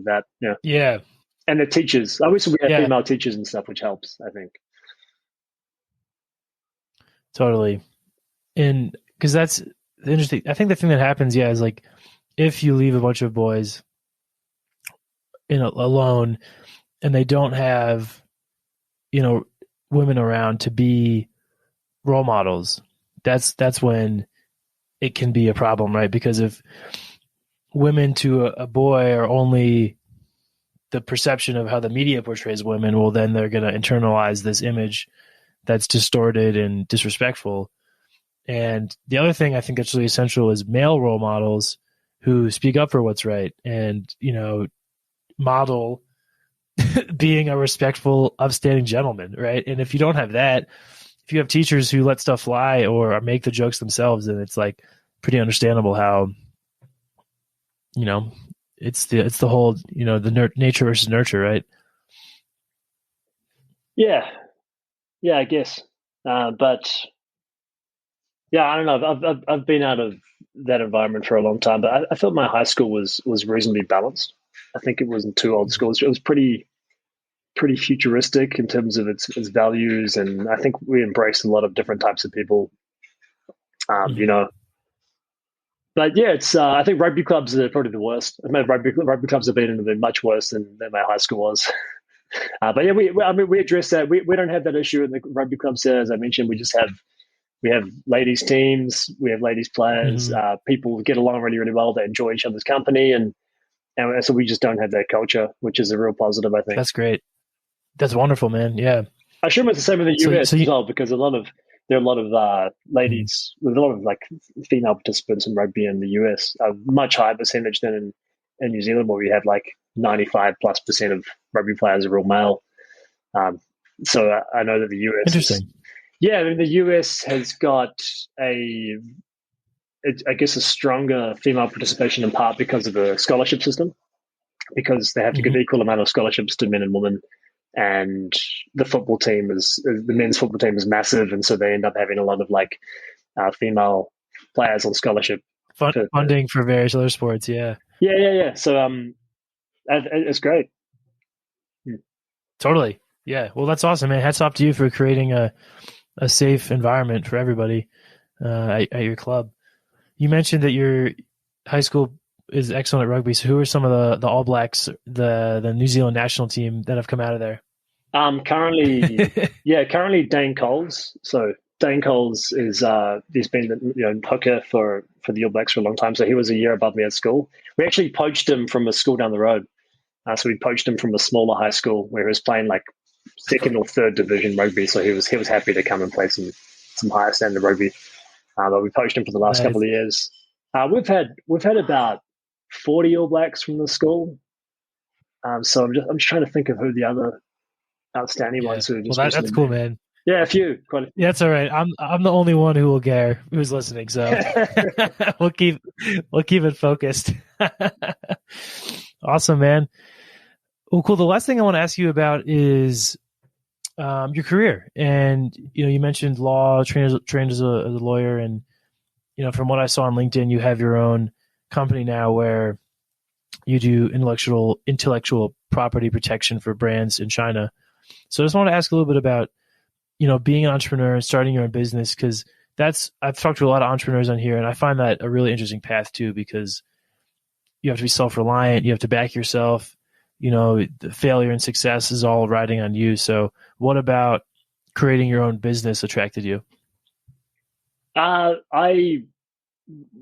[SPEAKER 3] that. Yeah.
[SPEAKER 2] Yeah.
[SPEAKER 3] And the teachers. I wish we had female teachers and stuff, which helps, I think.
[SPEAKER 2] Totally. And because that's interesting. I think the thing that happens, is like, if you leave a bunch of boys alone and they don't have, women around to be role models, that's when it can be a problem, right? Because if women to a boy are only the perception of how the media portrays women, well, then they're going to internalize this image that's distorted and disrespectful. And the other thing I think that's really essential is male role models who speak up for what's right and, model being a respectful, upstanding gentleman, right? And if you don't have that, if you have teachers who let stuff fly or make the jokes themselves, then it's like pretty understandable how, it's the whole, the nature versus nurture, right?
[SPEAKER 3] Yeah. Yeah, I guess. But yeah, I don't know. I've been out of that environment for a long time, but I felt my high school was reasonably balanced. I think it wasn't too old school. It was pretty futuristic in terms of its values, and I think we embraced a lot of different types of people. But yeah, it's I think rugby clubs are probably the worst. I mean, rugby clubs have been much worse than my high school was. But yeah, we address that. We don't have that issue in the rugby clubs here. As I mentioned, we have ladies teams, we have ladies players. People get along really, really well. They enjoy each other's company, and so we just don't have that culture, which is a real positive, I think.
[SPEAKER 2] That's great. That's wonderful, man. Yeah,
[SPEAKER 3] I assume it's the same in the US as well, because there are a lot of ladies, there's a lot of female participants in rugby in the US, a much higher percentage than in New Zealand, where we have 95+% of rugby players are all male. So I know that the US.
[SPEAKER 2] Interesting.
[SPEAKER 3] Yeah, I mean, the US has got a stronger female participation in part because of the scholarship system, because they have to give an equal amount of scholarships to men and women, and the men's football team is massive, and so they end up having a lot of female players on scholarship.
[SPEAKER 2] Funding for various other sports, yeah.
[SPEAKER 3] Yeah. So it's great.
[SPEAKER 2] Totally. Yeah. Well, that's awesome, man. Hats off to you for creating a safe environment for everybody at your club. You mentioned that your high school is excellent at rugby. So who are some of the All Blacks, the New Zealand national team that have come out of there?
[SPEAKER 3] Currently Dane Coles. So Dane Coles is he's been hooker for the All Blacks for a long time. So he was a year above me at school. We actually poached him from a school down the road. So we poached him from a smaller high school where he was playing like second or third division rugby. So he was happy to come and play some higher standard rugby. But we poached him for the last couple of years. We've had about 40 All Blacks from the school. So I'm just trying to think of who the other outstanding ones who just
[SPEAKER 2] that's cool, man.
[SPEAKER 3] Yeah, a few.
[SPEAKER 2] Yeah, that's all right. I'm the only one who will care who's listening, so we'll keep it focused. Awesome, man. Well, cool. The last thing I want to ask you about is your career, and you mentioned law, trained as a lawyer, and from what I saw on LinkedIn, you have your own company now where you do intellectual property protection for brands in China. So I just want to ask a little bit about being an entrepreneur and starting your own business, because I've talked to a lot of entrepreneurs on here, and I find that a really interesting path too, because you have to be self-reliant, you have to back yourself, the failure and success is all riding on you. So what about creating your own business attracted you?
[SPEAKER 3] I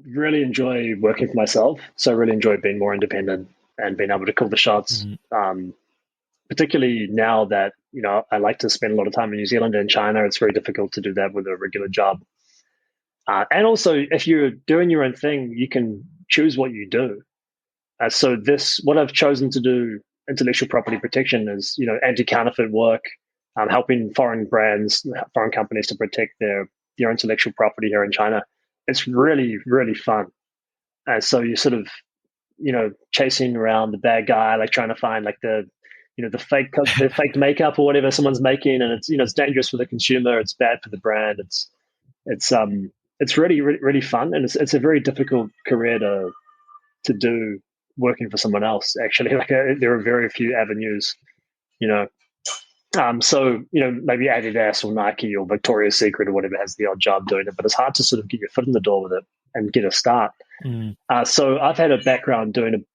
[SPEAKER 3] really enjoy working for myself. So I really enjoy being more independent and being able to call the shots. Mm-hmm. Particularly now that, I like to spend a lot of time in New Zealand and China. It's very difficult to do that with a regular job. And also, if you're doing your own thing, you can choose what you do. So what I've chosen to do, intellectual property protection, is, anti-counterfeit work, helping foreign brands, foreign companies to protect their intellectual property here in China. It's really, really fun. So you're sort of, chasing around the bad guy, like trying to find like the fake makeup or whatever someone's making, and it's dangerous for the consumer. It's bad for the brand. It's really, really, really fun, and it's a very difficult career to do working for someone else. Actually, like there are very few avenues, So maybe Adidas or Nike or Victoria's Secret or whatever has the odd job doing it, but it's hard to sort of get your foot in the door with it and get a start. So I've had a background doing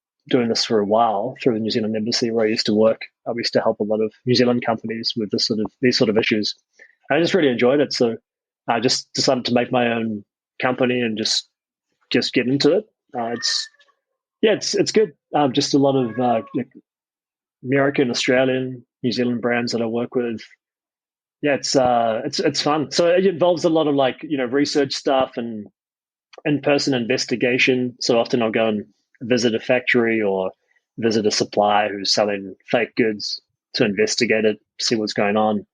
[SPEAKER 3] this for a while through the New Zealand Embassy where I used to work. I used to help a lot of New Zealand companies with these sort of issues. I just really enjoyed it. So I just decided to make my own company and just get into it. It's good. Just a lot of American, Australian, New Zealand brands that I work with. Yeah, it's fun. So it involves a lot of research stuff and in-person investigation. So often I'll go and visit a factory or visit a supplier who's selling fake goods to investigate it, see what's going on.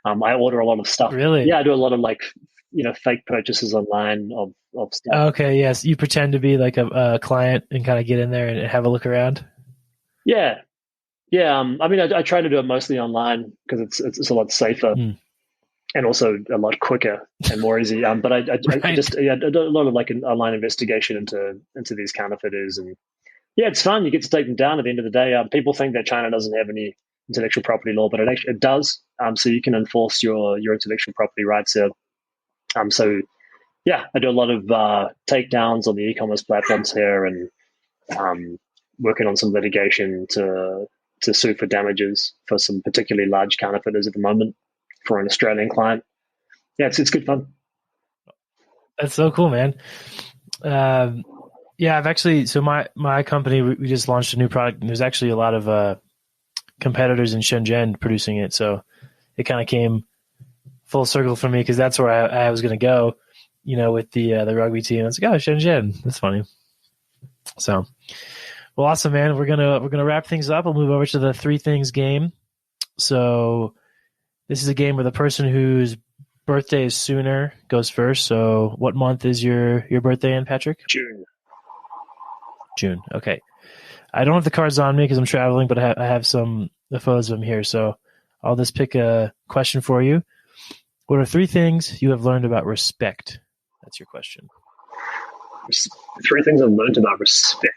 [SPEAKER 3] I order a lot of stuff.
[SPEAKER 2] Really?
[SPEAKER 3] Yeah, I do a lot of fake purchases online of stuff.
[SPEAKER 2] Okay, yes. You pretend to be like a client and kind of get in there and have a look around?
[SPEAKER 3] Yeah. I try to do it mostly online because it's a lot safer and also a lot quicker and more easy. But I just do a lot of an online investigation into these counterfeiters, and it's fun. You get to take them down at the end of the day. People think that China doesn't have any intellectual property law, but it does. So you can enforce your intellectual property rights there. I do a lot of takedowns on the e-commerce platforms here, and working on some litigation to sue for damages for some particularly large counterfeiters at the moment for an Australian client. Yeah, it's good fun.
[SPEAKER 2] That's so cool, man. I've actually, so my company, we just launched a new product, and there's actually a lot of competitors in Shenzhen producing it. So it kind of came full circle for me, because that's where I was going to go, with the rugby team. I was like, oh, Shenzhen, that's funny. So, well, awesome, man. We're gonna wrap things up. We'll move over to the 3 things game. So this is a game where the person whose birthday is sooner goes first. So what month is your birthday in, Patrick? June. Okay. I don't have the cards on me because I'm traveling, but I have the photos of them here. So I'll just pick a question for you. What are 3 things you have learned about respect? That's your question.
[SPEAKER 3] 3 things I've learned about respect.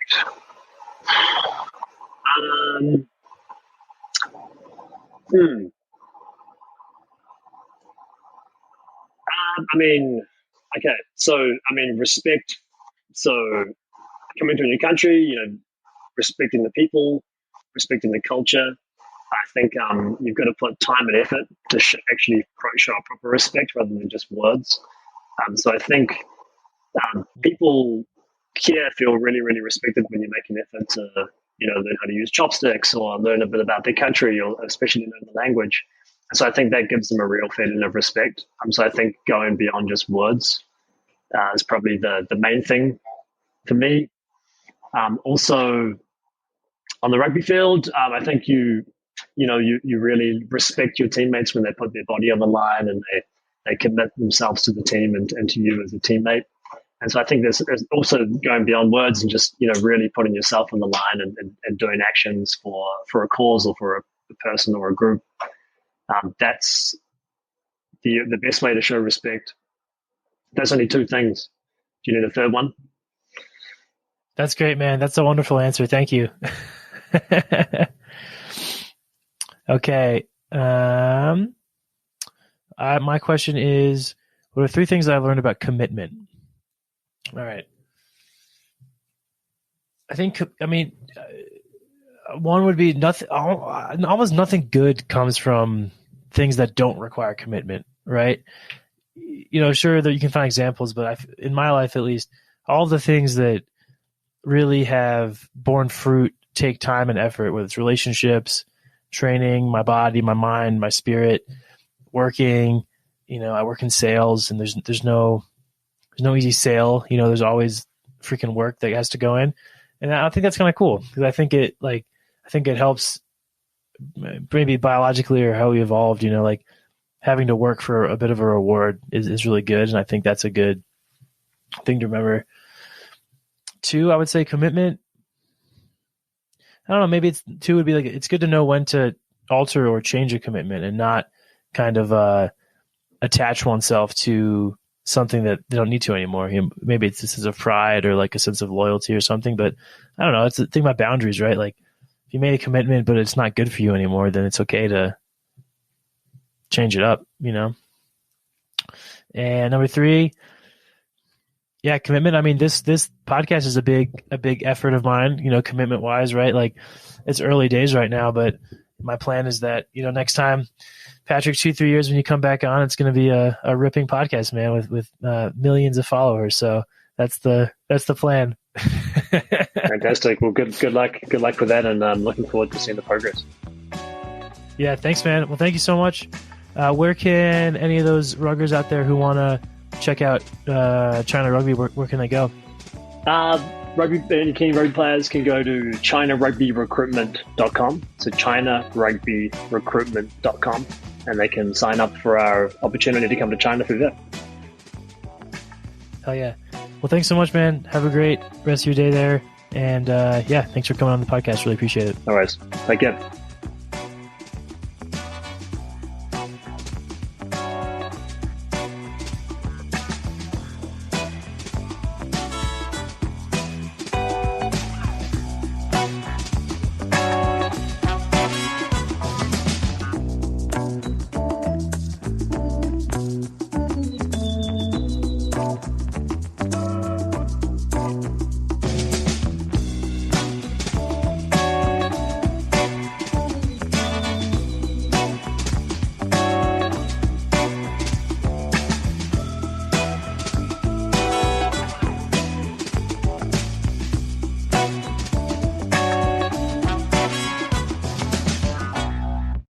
[SPEAKER 3] Respect. So coming to a new country, respecting the people, respecting the culture, I think you've got to put time and effort to actually show a proper respect rather than just words. So I think people here feel really, really respected when you make an effort to, learn how to use chopsticks or learn a bit about their country, or especially learn the language. And so I think that gives them a real feeling of respect. So I think going beyond just words is probably the main thing for me. Also, on the rugby field, I think you really respect your teammates when they put their body on the line and they commit themselves to the team and to you as a teammate. And so I think there's also going beyond words and just, really putting yourself on the line and doing actions for a cause or for a person or a group. That's the best way to show respect. That's only two things. Do you need a third one?
[SPEAKER 2] That's great, man. That's a wonderful answer. Thank you. Okay. My question is, what are three things that I've learned about commitment? All right. One would be nothing. Almost nothing good comes from things that don't require commitment, right? Sure that you can find examples, but in my life, at least, all the things that really have borne fruit take time and effort, whether it's relationships, training, my body, my mind, my spirit, working. I work in sales, and there's no easy sale. There's always freaking work that has to go in, and I think that's kind of cool because I think it helps maybe biologically or how we evolved. Having to work for a bit of a reward is really good, and I think that's a good thing to remember. 2, I would say commitment. I don't know, maybe 2 would be it's good to know when to alter or change a commitment and not kind of attach oneself to something that they don't need to anymore. Maybe it's this is a pride or a sense of loyalty or something, but I don't know. It's the thing about boundaries, right? If you made a commitment, but it's not good for you anymore, then it's okay to change it up, And number 3, yeah, commitment. This podcast is a big effort of mine, commitment wise, right? It's early days right now, but my plan is that, next time, Patrick, 2-3 years when you come back on, it's going to be a ripping podcast, man, with millions of followers. So that's the plan.
[SPEAKER 3] Fantastic. Well, good luck with that, and I'm looking forward to seeing the progress.
[SPEAKER 2] Yeah, thanks, man. Well, thank you so much. Where can any of those ruggers out there who want to check out China Rugby, where can they go?
[SPEAKER 3] Any rugby players can go to ChinaRugbyRecruitment.com. So ChinaRugbyRecruitment.com, and they can sign up for our opportunity to come to China through there.
[SPEAKER 2] Hell yeah. Well, thanks so much, man. Have a great rest of your day there. And thanks for coming on the podcast. Really appreciate it.
[SPEAKER 3] No worries. Take care.